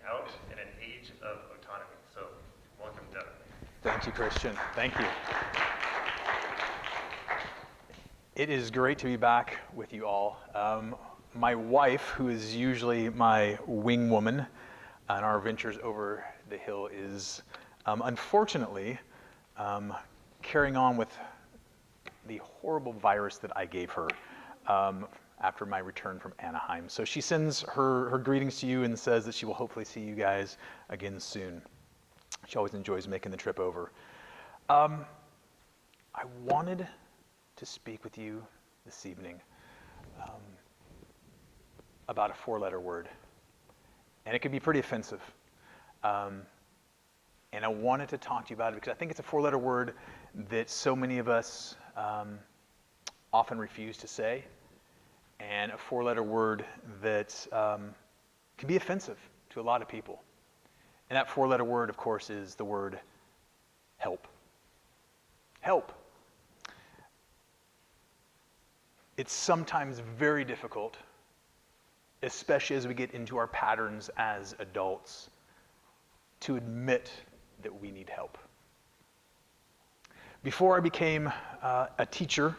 out in an age of autonomy. So welcome, Devin. Thank you, Christian. Thank you. It is great to be back with you all. My wife, who is usually my wing woman on our ventures over the hill, is unfortunately carrying on with the horrible virus that I gave her after my return from Anaheim. So she sends her greetings to you and says that she will hopefully see you guys again soon. She always enjoys making the trip over. I wanted to speak with you this evening about a four-letter word. And it can be pretty offensive. And I wanted to talk to you about it because I think it's a four-letter word that so many of us often refuse to say, and a four-letter word that can be offensive to a lot of people. And that four-letter word, of course, is the word help. Help. It's sometimes very difficult, especially as we get into our patterns as adults, to admit that we need help. Before I became a teacher,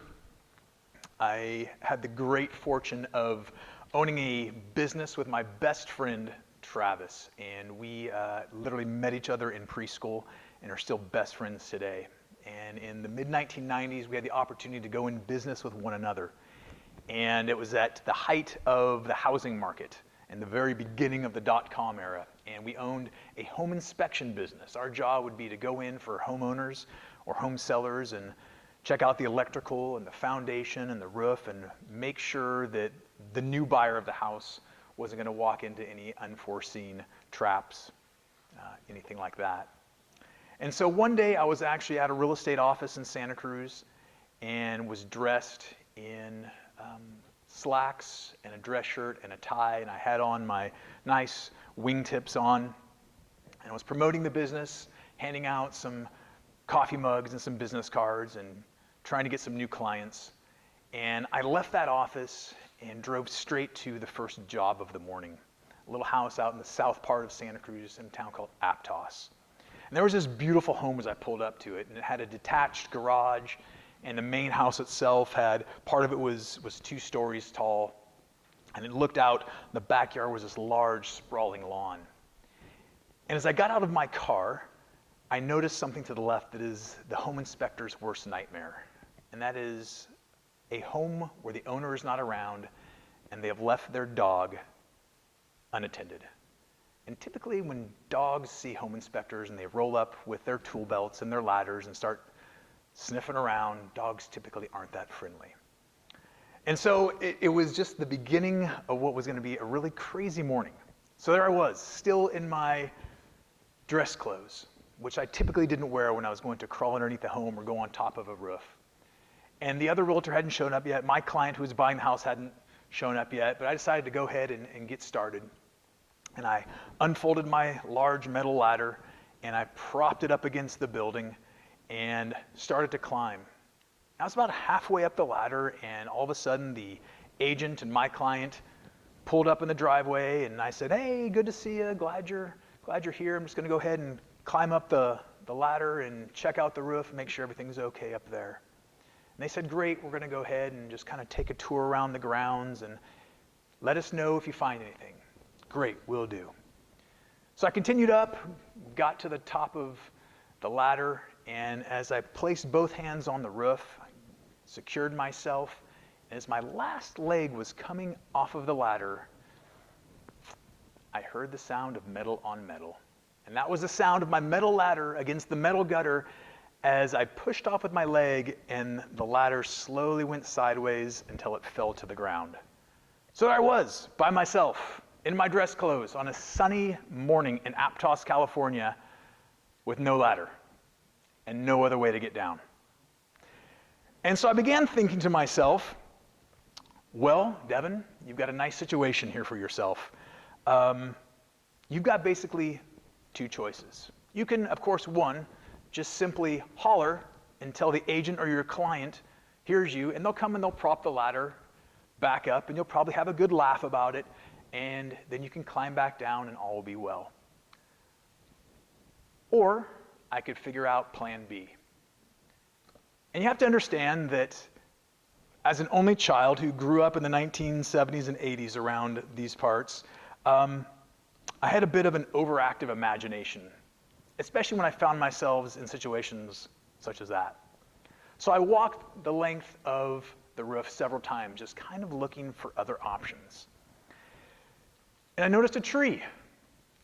I had the great fortune of owning a business with my best friend, Travis, and we literally met each other in preschool and are still best friends today. And in the mid-1990s, we had the opportunity to go in business with one another. And it was at the height of the housing market and the very beginning of the dot-com era. And we owned a home inspection business. Our job would be to go in for homeowners or home sellers and check out the electrical and the foundation and the roof and make sure that the new buyer of the house wasn't going to walk into any unforeseen traps, anything like that. And so one day I was actually at a real estate office in Santa Cruz and was dressed in slacks and a dress shirt and a tie, and I had on my nice wingtips on, and I was promoting the business, handing out some coffee mugs and some business cards and trying to get some new clients. And I left that office and drove straight to the first job of the morning, a little house out in the south part of Santa Cruz in a town called Aptos. And there was this beautiful home as I pulled up to it, and it had a detached garage, and the main house itself had, part of it was 2 stories tall, and it looked out, the backyard was this large, sprawling lawn. And as I got out of my car, I noticed something to the left that is the home inspector's worst nightmare, and that is a home where the owner is not around and they have left their dog unattended. And typically when dogs see home inspectors and they roll up with their tool belts and their ladders and start sniffing around, dogs typically aren't that friendly. And so it was just the beginning of what was going to be a really crazy morning. So there I was, still in my dress clothes, which I typically didn't wear when I was going to crawl underneath the home or go on top of a roof. And the other realtor hadn't shown up yet. My client who was buying the house hadn't shown up yet, but I decided to go ahead and get started. And I unfolded my large metal ladder and I propped it up against the building and started to climb. I was about halfway up the ladder, and all of a sudden the agent and my client pulled up in the driveway, and I said, "Hey, good to see you. Glad you're here. I'm just going to go ahead and climb up the ladder and check out the roof and make sure everything's okay up there." And they said, "Great, we're going to go ahead and just kind of take a tour around the grounds and let us know if you find anything." "Great, will do." So I continued up, got to the top of the ladder, and as I placed both hands on the roof, I secured myself, and as my last leg was coming off of the ladder, I heard the sound of metal on metal. And that was the sound of my metal ladder against the metal gutter as I pushed off with my leg, and the ladder slowly went sideways until it fell to the ground. So there I was, by myself, in my dress clothes, on a sunny morning in Aptos, California, with no ladder and no other way to get down. And so I began thinking to myself, well, Devin, you've got a nice situation here for yourself. You've got basically 2 choices. You can, of course, one, just simply holler until the agent or your client hears you, and they'll come and they'll prop the ladder back up, and you'll probably have a good laugh about it, and then you can climb back down and all will be well. Or I could figure out plan B. And you have to understand that as an only child who grew up in the 1970s and 80s around these parts, I had a bit of an overactive imagination, especially when I found myself in situations such as that. So I walked the length of the roof several times, just kind of looking for other options. And I noticed a tree.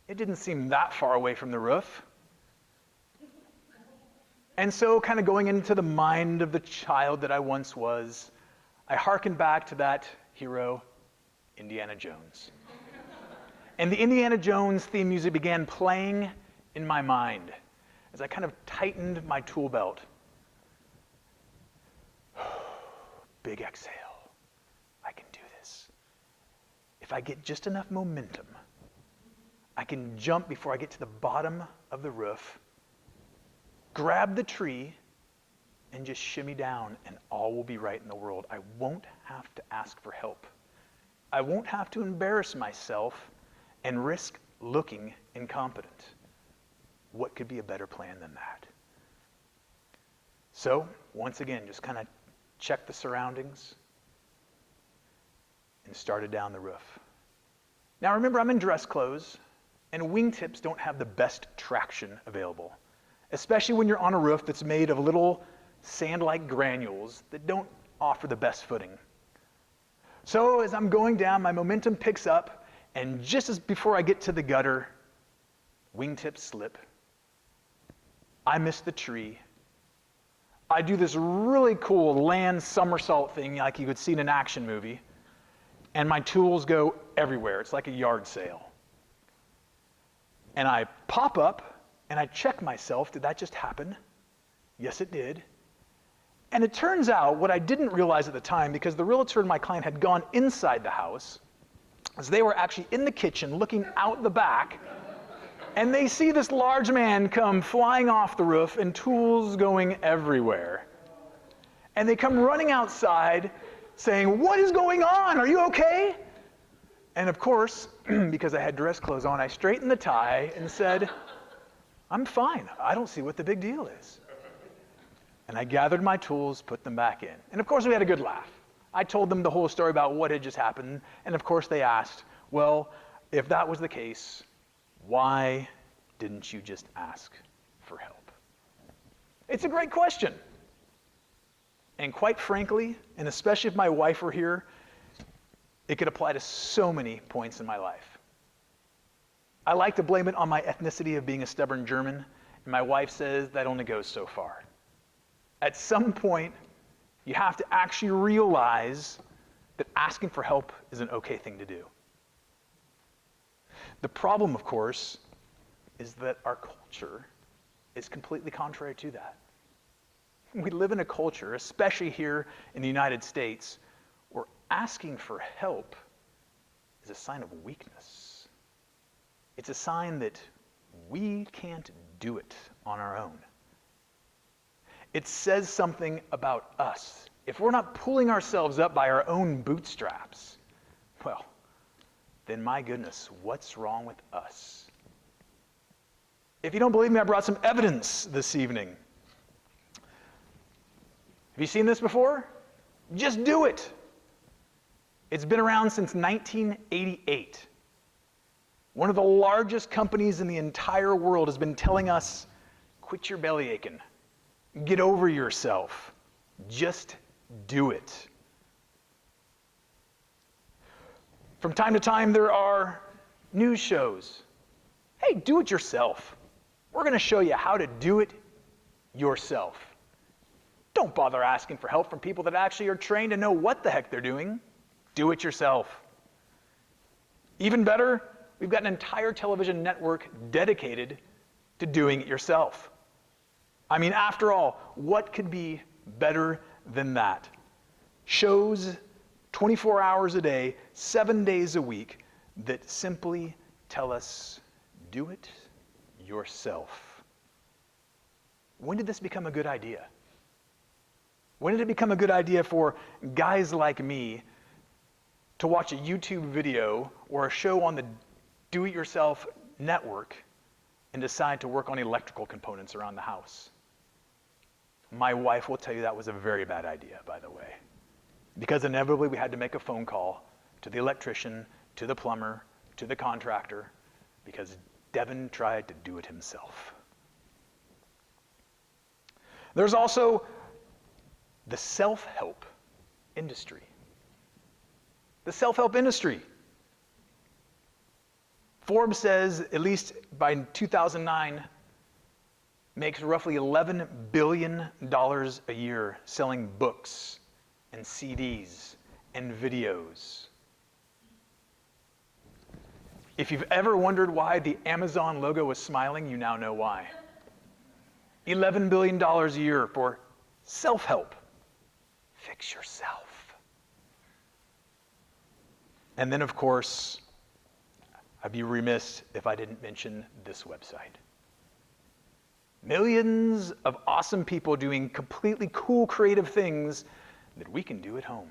It didn't seem that far away from the roof. And so, kind of going into the mind of the child that I once was, I hearkened back to that hero, Indiana Jones. And the Indiana Jones theme music began playing in my mind as I kind of tightened my tool belt. Big exhale. I can do this. If I get just enough momentum, I can jump before I get to the bottom of the roof, grab the tree, and just shimmy down, and all will be right in the world. I won't have to ask for help. I won't have to embarrass myself and risk looking incompetent. What could be a better plan than that? So, once again, just kind of checked the surroundings and started down the roof. Now remember, I'm in dress clothes, and wingtips don't have the best traction available, especially when you're on a roof that's made of little sand-like granules that don't offer the best footing. So as I'm going down, my momentum picks up, and just as before I get to the gutter, wingtips slip. I miss the tree. I do this really cool land somersault thing like you would see in an action movie, and my tools go everywhere. It's like a yard sale. And I pop up, and I check myself. Did that just happen? Yes, it did. And it turns out, what I didn't realize at the time, because the realtor and my client had gone inside the house, is they were actually in the kitchen looking out the back, and they see this large man come flying off the roof and tools going everywhere. And they come running outside saying, "What is going on? Are you okay?" And of course, because I had dress clothes on, I straightened the tie and said, "I'm fine. I don't see what the big deal is." And I gathered my tools, put them back in. And of course, we had a good laugh. I told them the whole story about what had just happened. And of course, they asked, "Well, if that was the case, why didn't you just ask for help?" It's a great question. And quite frankly, and especially if my wife were here, it could apply to so many points in my life. I like to blame it on my ethnicity of being a stubborn German, and my wife says that only goes so far. At some point, you have to actually realize that asking for help is an okay thing to do. The problem, of course, is that our culture is completely contrary to that. We live in a culture, especially here in the United States, where asking for help is a sign of weakness. It's a sign that we can't do it on our own. It says something about us. If we're not pulling ourselves up by our own bootstraps, well, then my goodness, what's wrong with us? If you don't believe me, I brought some evidence this evening. Have you seen this before? Just do it. It's been around since 1988. One of the largest companies in the entire world has been telling us, quit your belly aching. Get over yourself. Just do it. From time to time, there are news shows. Hey, do it yourself. We're going to show you how to do it yourself. Don't bother asking for help from people that actually are trained to know what the heck they're doing. Do it yourself. Even better, we've got an entire television network dedicated to doing it yourself. I mean, after all, what could be better than that? Shows 24 hours a day, 7 days a week that simply tell us, do it yourself. When did this become a good idea? When did it become a good idea for guys like me to watch a YouTube video or a show on the do-it-yourself network and decide to work on electrical components around the house. My wife will tell you that was a very bad idea, by the way, because inevitably we had to make a phone call to the electrician, to the plumber, to the contractor, because Devin tried to do it himself. There's also the self-help industry. The self-help industry. Forbes says, at least by 2009, makes roughly $11 billion a year selling books and CDs and videos. If you've ever wondered why the Amazon logo was smiling, you now know why. $11 billion a year for self-help. Fix yourself. And then, of course, I'd be remiss if I didn't mention this website. Millions of awesome people doing completely cool, creative things that we can do at home.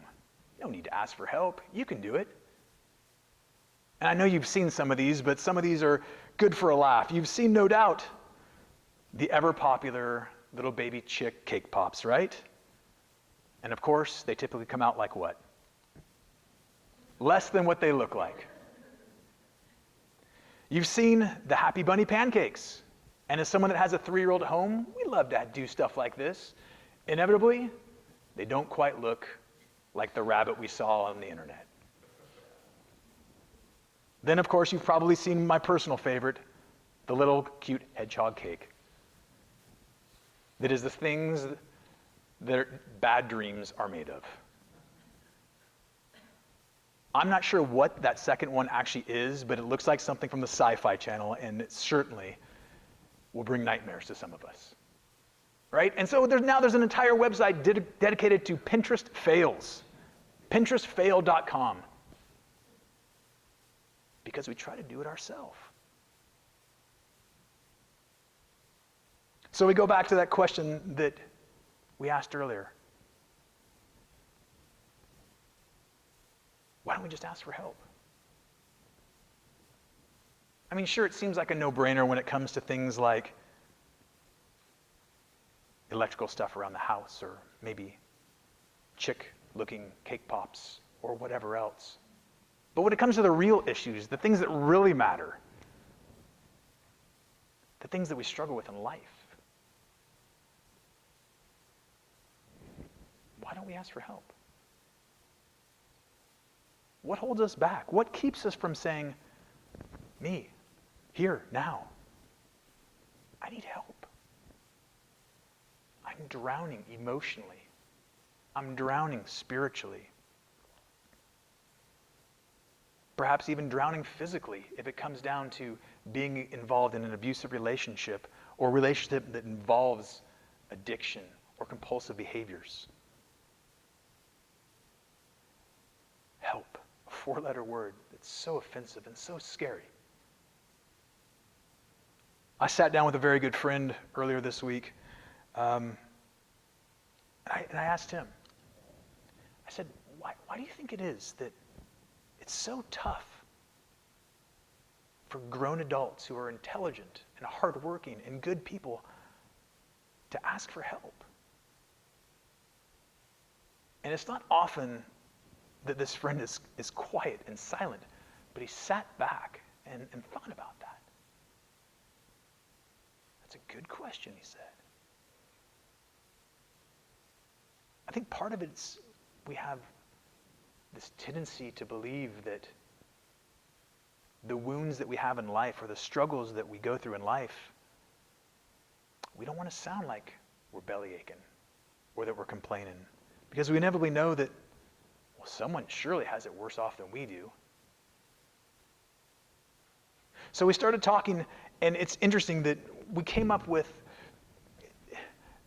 No need to ask for help. You can do it. And I know you've seen some of these, but some of these are good for a laugh. You've seen, no doubt, the ever-popular little baby chick cake pops, right? And of course, they typically come out like what? Less than what they look like. You've seen the Happy Bunny pancakes. And as someone that has a 3-year-old at home, we love to do stuff like this. Inevitably, they don't quite look like the rabbit we saw on the internet. Then, of course, you've probably seen my personal favorite, the little cute hedgehog cake. That is the things that bad dreams are made of. I'm not sure what that second one actually is, but it looks like something from the Sci-Fi Channel, and it certainly will bring nightmares to some of us. Right? And so there's an entire website dedicated to Pinterest fails. Pinterestfail.com. Because we try to do it ourselves. So we go back to that question that we asked earlier. Why don't we just ask for help? I mean, sure, it seems like a no-brainer when it comes to things like electrical stuff around the house, or maybe chick-looking cake pops, or whatever else. But when it comes to the real issues, the things that really matter, the things that we struggle with in life, why don't we ask for help? What holds us back? What keeps us from saying, me, here, now, I need help. I'm drowning emotionally. I'm drowning spiritually. Perhaps even drowning physically if it comes down to being involved in an abusive relationship, or a relationship that involves addiction or compulsive behaviors. Help, a 4-letter word that's so offensive and so scary. I sat down with a very good friend earlier this week, and I asked him, I said, why do you think it is that it's so tough for grown adults who are intelligent and hardworking and good people to ask for help? And it's not often that this friend is quiet and silent, but he sat back and thought about that. That's a good question, he said. I think part of it's we have this tendency to believe that the wounds that we have in life, or the struggles that we go through in life, we don't want to sound like we're belly aching or that we're complaining, because we inevitably know that, well, someone surely has it worse off than we do. So we started talking, and it's interesting that we came up with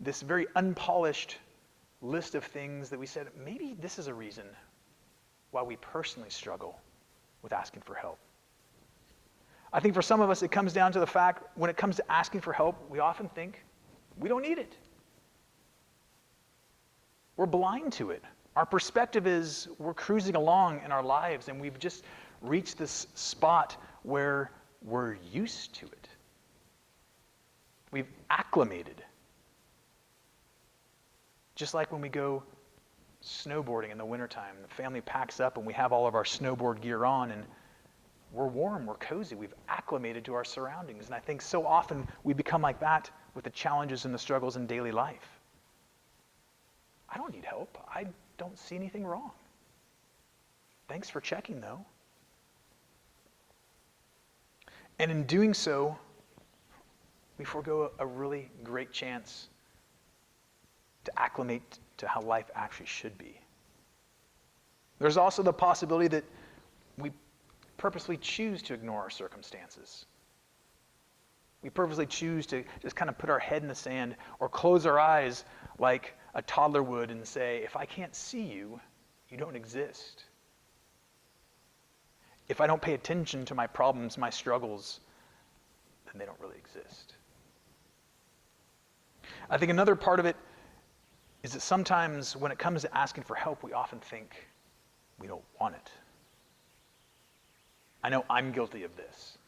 this very unpolished list of things that we said, maybe this is a reason why we personally struggle with asking for help. I think for some of us, it comes down to the fact, when it comes to asking for help, we often think we don't need it. We're blind to it. Our perspective is we're cruising along in our lives, and we've just reached this spot where we're used to it. We've acclimated. Just like when we go snowboarding in the wintertime, the family packs up and we have all of our snowboard gear on and we're warm, we're cozy, we've acclimated to our surroundings. And I think so often we become like that with the challenges and the struggles in daily life. I don't need help. I don't see anything wrong. Thanks for checking, though. And in doing so, we forego a really great chance to acclimate to how life actually should be. There's also the possibility that we purposely choose to ignore our circumstances. We purposely choose to just kind of put our head in the sand or close our eyes like a toddler would and say, if I can't see you, you don't exist. If I don't pay attention to my problems, my struggles, then they don't really exist. I think another part of it is that sometimes when it comes to asking for help, we often think we don't want it. I know I'm guilty of this.